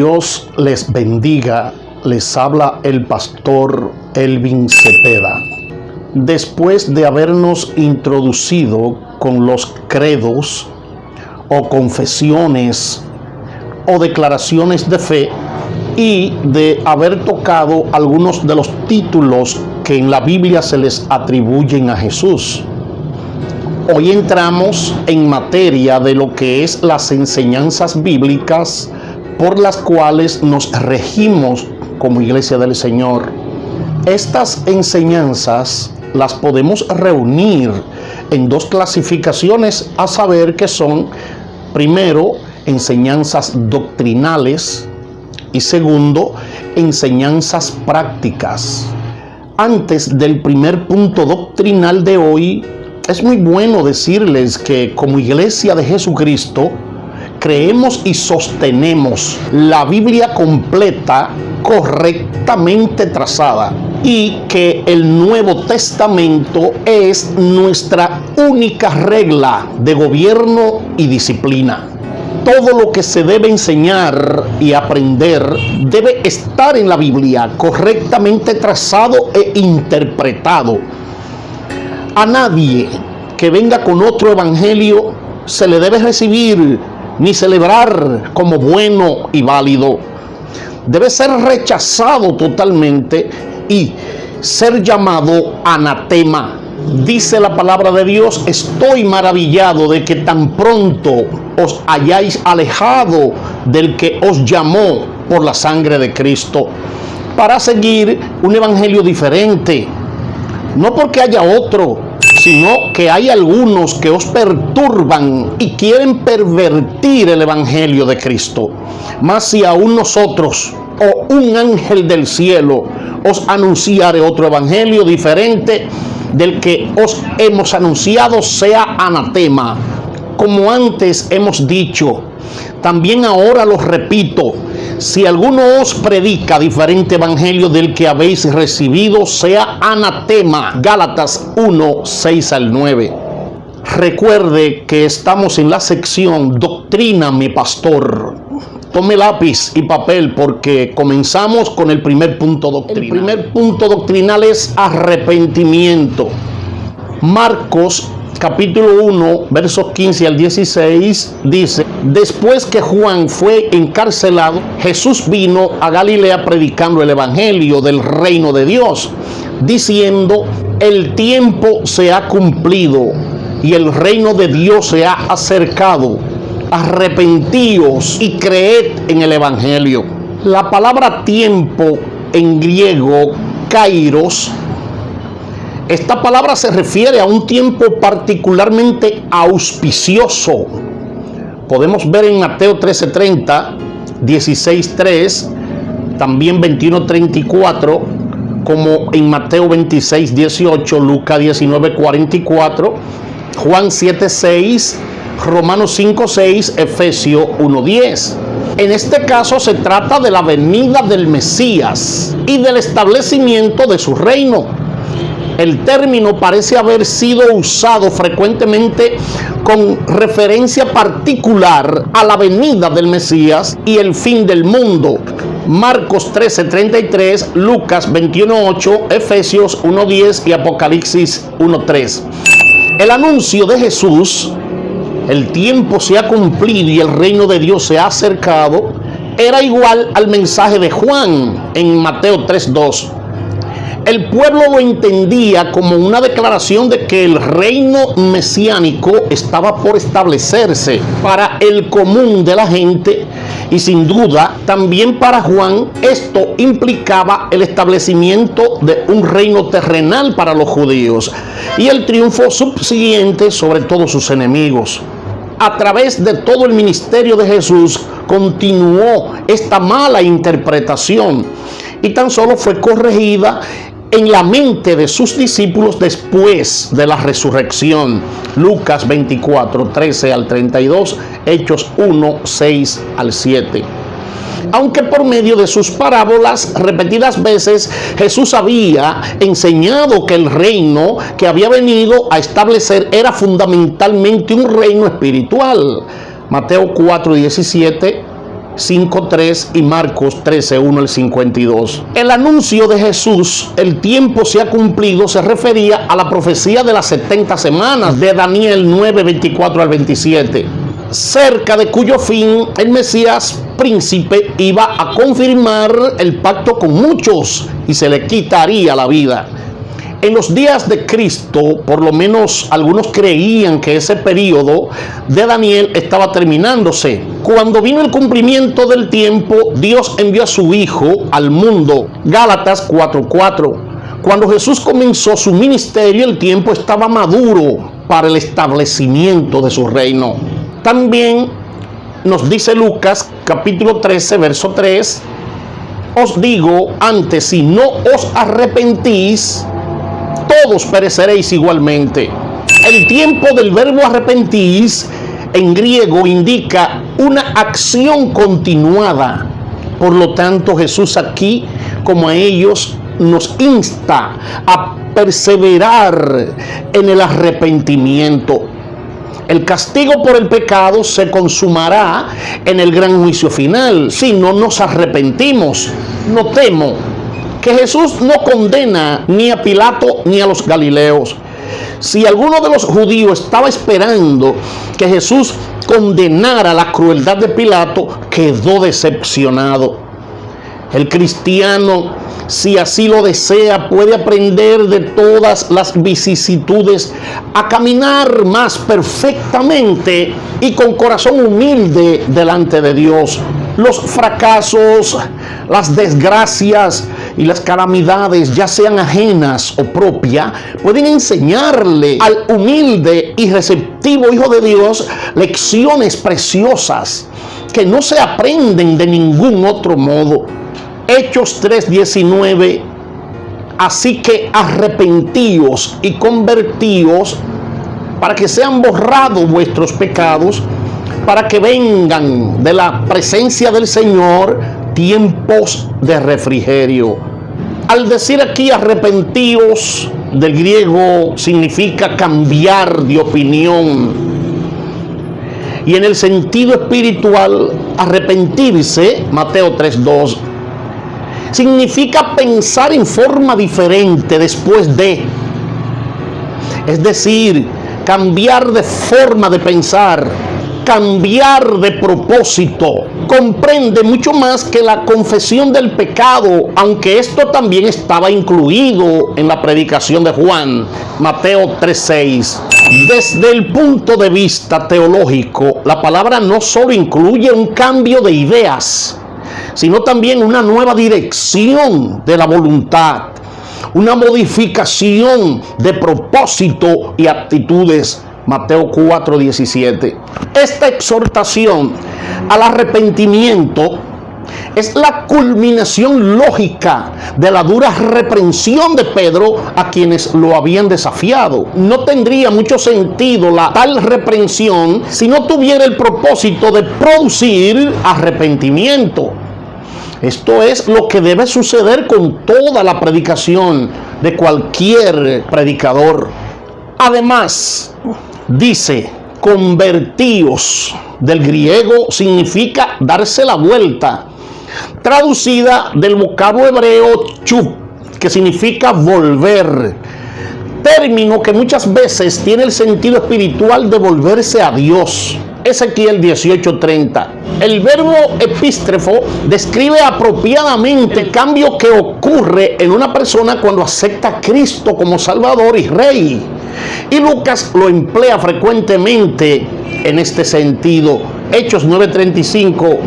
Dios les bendiga. Les habla el pastor Elvin Cepeda. Después de habernos introducido con los credos o confesiones o declaraciones de fe y de haber tocado algunos de los títulos que en la Biblia se les atribuyen a Jesús, hoy entramos en materia de lo que es las enseñanzas bíblicas por las cuales nos regimos como Iglesia del Señor. Estas enseñanzas las podemos reunir en dos clasificaciones, a saber que son, primero, enseñanzas doctrinales y segundo, enseñanzas prácticas. Antes del primer punto doctrinal de hoy, es muy bueno decirles que como Iglesia de Jesucristo creemos y sostenemos la Biblia completa, correctamente trazada, y que el Nuevo Testamento es nuestra única regla de gobierno y disciplina. Todo lo que se debe enseñar y aprender debe estar en la Biblia, correctamente trazado e interpretado. A nadie que venga con otro evangelio se le debe recibir ni celebrar como bueno y válido. Debe ser rechazado totalmente y ser llamado anatema. Dice la palabra de Dios: estoy maravillado de que tan pronto os hayáis alejado del que os llamó por la sangre de Cristo, para seguir un evangelio diferente. No porque haya otro, sino que hay algunos que os perturban y quieren pervertir el evangelio de Cristo. Mas si aún nosotros o un ángel del cielo os anunciare otro evangelio diferente del que os hemos anunciado, sea anatema. Como antes hemos dicho, también ahora lo repito: si alguno os predica diferente evangelio del que habéis recibido, sea anatema. Gálatas 1, 6 al 9. Recuerde que estamos en la sección Doctrina, mi pastor. Tome lápiz y papel porque comenzamos con el primer punto doctrinal. El primer punto doctrinal es arrepentimiento. Marcos capítulo 1, versos 15 al 16 dice: después que Juan fue encarcelado, Jesús vino a Galilea predicando el evangelio del reino de Dios, diciendo: el tiempo se ha cumplido y el reino de Dios se ha acercado. Arrepentíos y creed en el evangelio. La palabra tiempo en griego, kairos, esta palabra se refiere a un tiempo particularmente auspicioso. Podemos ver en Mateo 13:30, 16:3, también 21:34, como en Mateo 26:18, Lucas 19:44, Juan 7:6, Romanos 5:6, Efesios 1:10. En este caso se trata de la venida del Mesías y del establecimiento de su reino. El término parece haber sido usado frecuentemente con referencia particular a la venida del Mesías y el fin del mundo. Marcos 13:33, Lucas 21:8, Efesios 1:10 y Apocalipsis 1:3. El anuncio de Jesús: el tiempo se ha cumplido y el reino de Dios se ha acercado, era igual al mensaje de Juan en Mateo 3:2. El pueblo lo entendía como una declaración de que el reino mesiánico estaba por establecerse para el común de la gente, y sin duda también para Juan esto implicaba el establecimiento de un reino terrenal para los judíos y el triunfo subsiguiente sobre todos sus enemigos. A través de todo el ministerio de Jesús continuó esta mala interpretación y tan solo fue corregida en la mente de sus discípulos después de la resurrección. Lucas 24, 13 al 32, Hechos 1, 6 al 7. Aunque por medio de sus parábolas repetidas veces Jesús había enseñado que el reino que había venido a establecer era fundamentalmente un reino espiritual. Mateo 4, 17, 5:3 y Marcos 13:1 al 52. El anuncio de Jesús, el tiempo se ha cumplido, se refería a la profecía de las 70 semanas de Daniel 9:24 al 27, cerca de cuyo fin el Mesías príncipe iba a confirmar el pacto con muchos y se le quitaría la vida. En los días de Cristo, por lo menos algunos creían que ese periodo de Daniel estaba terminándose. Cuando vino el cumplimiento del tiempo, Dios envió a su Hijo al mundo. Gálatas 4:4. Cuando Jesús comenzó su ministerio, el tiempo estaba maduro para el establecimiento de su reino. También nos dice Lucas capítulo 13, verso 3. Os digo antes, si no os arrepentís, todos pereceréis igualmente. El tiempo del verbo arrepentís en griego indica una acción continuada. Por lo tanto, Jesús aquí, como a ellos, nos insta a perseverar en el arrepentimiento. El castigo por el pecado se consumará en el gran juicio final si no nos arrepentimos. Notemos que Jesús no condena ni a Pilato ni a los galileos. Si alguno de los judíos estaba esperando que Jesús condenara la crueldad de Pilato, quedó decepcionado. El cristiano, si así lo desea, puede aprender de todas las vicisitudes a caminar más perfectamente y con corazón humilde delante de Dios. Los fracasos, las desgracias y las calamidades, ya sean ajenas o propias, pueden enseñarle al humilde y receptivo Hijo de Dios lecciones preciosas que no se aprenden de ningún otro modo. Hechos 3:19. Así que arrepentíos y convertíos para que sean borrados vuestros pecados, para que vengan de la presencia del Señor tiempos de refrigerio. Al decir aquí arrepentíos, del griego significa cambiar de opinión. Y en el sentido espiritual, arrepentirse, Mateo 3:2, significa pensar en forma diferente después de. Es decir, cambiar de forma de pensar, cambiar de propósito. Comprende mucho más que la confesión del pecado, aunque esto también estaba incluido en la predicación de Juan, Mateo 3:6. Desde el punto de vista teológico, la palabra no solo incluye un cambio de ideas, sino también una nueva dirección de la voluntad, una modificación de propósito y actitudes. Mateo 4:17. Esta exhortación al arrepentimiento es la culminación lógica de la dura reprensión de Pedro a quienes lo habían desafiado. No tendría mucho sentido tal reprensión si no tuviera el propósito de producir arrepentimiento. Esto es lo que debe suceder con toda la predicación de cualquier predicador. Además, dice, convertíos, del griego significa darse la vuelta, traducida del vocablo hebreo chup, que significa volver, término que muchas veces tiene el sentido espiritual de volverse a Dios. Ezequiel 18:30. El verbo epístrefo describe apropiadamente el cambio que ocurre en una persona cuando acepta a Cristo como Salvador y Rey. Y Lucas lo emplea frecuentemente en este sentido. Hechos 9:35,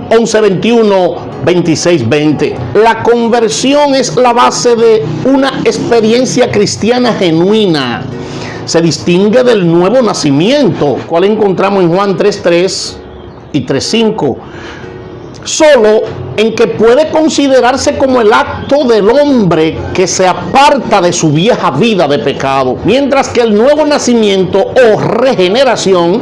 11:21, 26:20. La conversión es la base de una experiencia cristiana genuina. Se distingue del nuevo nacimiento, cual encontramos en Juan 3:3 y 3:5. Solo en que puede considerarse como el acto del hombre que se aparta de su vieja vida de pecado, mientras que el nuevo nacimiento o regeneración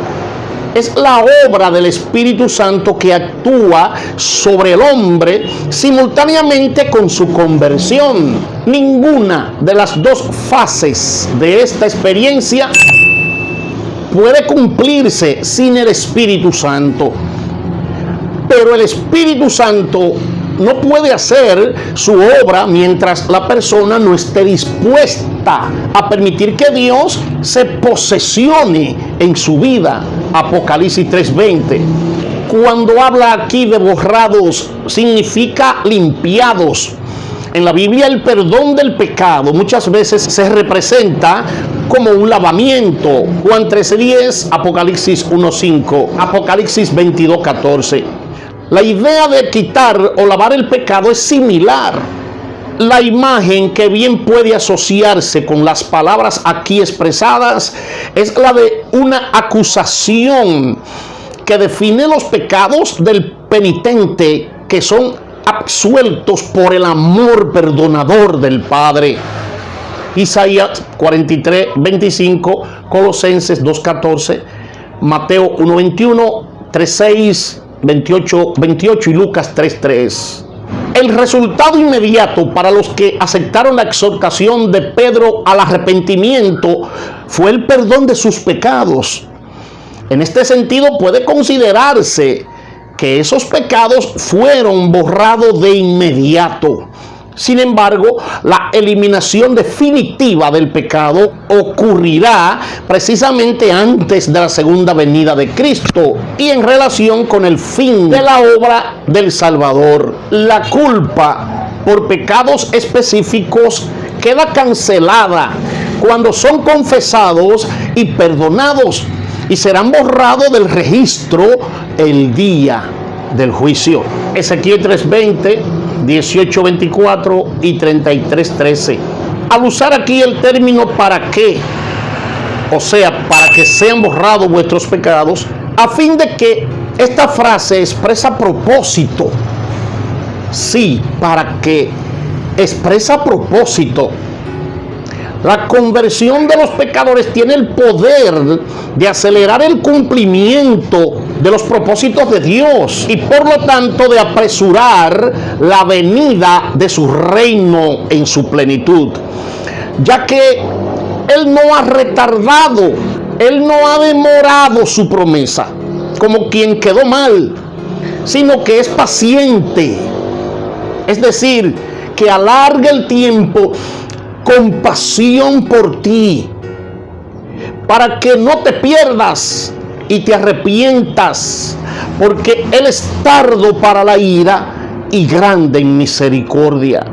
es la obra del Espíritu Santo que actúa sobre el hombre simultáneamente con su conversión. Ninguna de las dos fases de esta experiencia puede cumplirse sin el Espíritu Santo. Pero el Espíritu Santo no puede hacer su obra mientras la persona no esté dispuesta a permitir que Dios se posesione en su vida. Apocalipsis 3:20. Cuando habla aquí de borrados, significa limpiados. En la Biblia el perdón del pecado muchas veces se representa como un lavamiento. Juan 13:10, Apocalipsis 1:5, Apocalipsis 22:14. La idea de quitar o lavar el pecado es similar. La imagen que bien puede asociarse con las palabras aquí expresadas es la de una acusación que define los pecados del penitente, que son absueltos por el amor perdonador del Padre. Isaías 43:25, Colosenses 2:14, Mateo 1:21, 3:6, 28 y Lucas 3:3. El resultado inmediato para los que aceptaron la exhortación de Pedro al arrepentimiento fue el perdón de sus pecados. En este sentido puede considerarse que esos pecados fueron borrados de inmediato. Sin embargo, la eliminación definitiva del pecado ocurrirá precisamente antes de la segunda venida de Cristo y en relación con el fin de la obra del Salvador. La culpa por pecados específicos queda cancelada cuando son confesados y perdonados, y serán borrados del registro el día del juicio. Ezequiel 3:20, 18:24 y 33:13. Al usar aquí el término ¿para qué?, o sea, para que sean borrados vuestros pecados, a fin de que esta frase expresa propósito. Sí, para que expresa propósito. La conversión de los pecadores tiene el poder de acelerar el cumplimiento de los propósitos de Dios y por lo tanto de apresurar la venida de su reino en su plenitud, ya que Él no ha retardado, Él no ha demorado su promesa como quien quedó mal, sino que es paciente, es decir, que alarga el tiempo, compasión por ti, para que no te pierdas y te arrepientas, porque Él es tardo para la ira y grande en misericordia.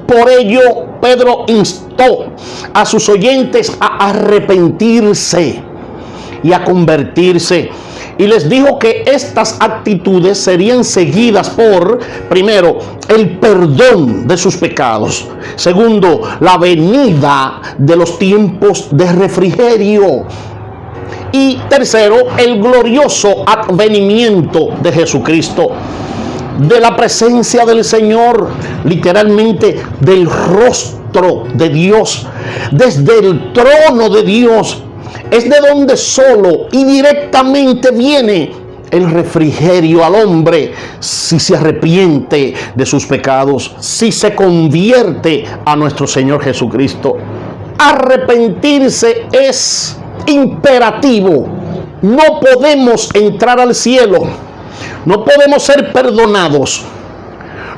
Por ello, Pedro instó a sus oyentes a arrepentirse y a convertirse. Y les dijo que estas actitudes serían seguidas por, primero, el perdón de sus pecados. Segundo, la venida de los tiempos de refrigerio. Y tercero, el glorioso advenimiento de Jesucristo, de la presencia del Señor, literalmente del rostro de Dios, desde el trono de Dios. Es de donde solo y directamente viene el refrigerio al hombre si se arrepiente de sus pecados, si se convierte a nuestro Señor Jesucristo. Arrepentirse es imperativo. No podemos entrar al cielo, no podemos ser perdonados,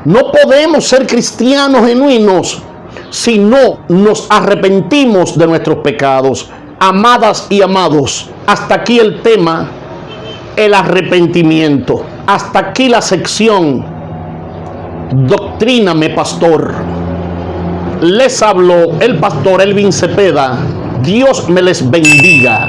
no podemos ser cristianos genuinos si no nos arrepentimos de nuestros pecados. Amadas y amados, hasta aquí el tema, el arrepentimiento. Hasta aquí la sección Doctríname, Pastor. Les habló el pastor Elvin Cepeda. Dios me les bendiga.